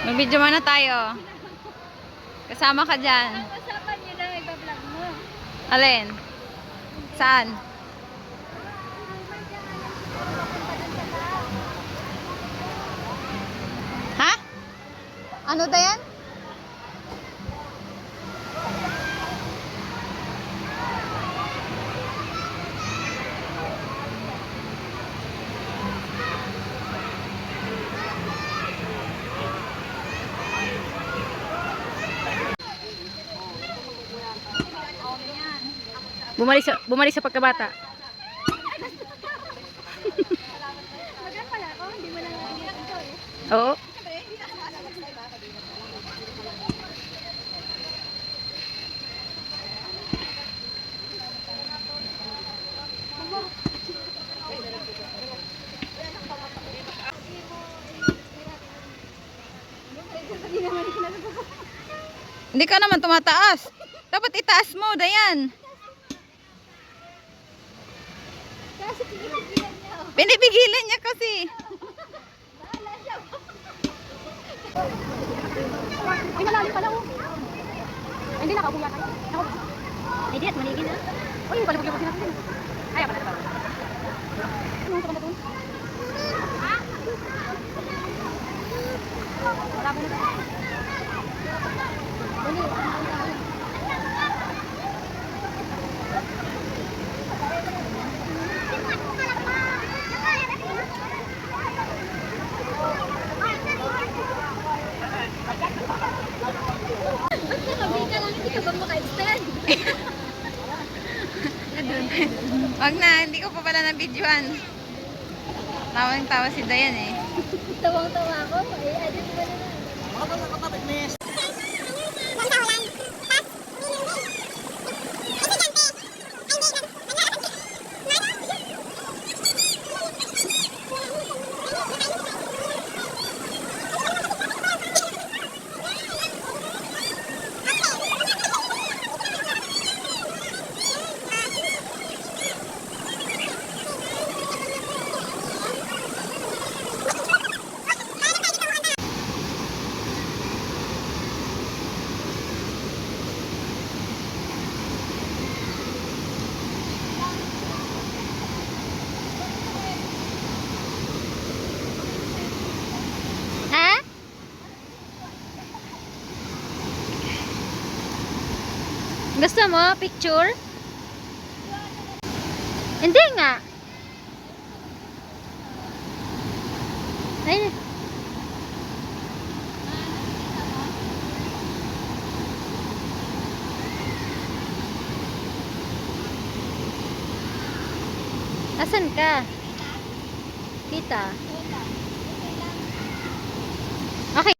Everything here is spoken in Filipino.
Mag-video muna tayo. Kasama ka dyan. Usapan nyo na iba-vlog mo. Alin? Saan? Ha? Ano da yan? Bumalik sa pagkabata. Maganda pala ako, hindi mo lang nakikita ko eh. Oo. Hindi ka naman tumataas. Dapat itaas mo, Dayan. Kasi pinipigilan niya ako. Pinipigilan niya kasi. Bahala siya. Ay, malalim pala oh. Ay, hindi nakaupo yata. Ay, di at maligin na. Uy, palibog yung kasi natin. Ay, pala na ba? Ano ka ba doon? Ha? Wala ba na ba? Wag na, hindi ko pa pala na-videoan. Tawang-tawa si Dayan eh. Tawang-tawa ako. Ay, edit mo na. Ha? Gusto mo picture? Hindi nga. Ay. Asan ka? Kita.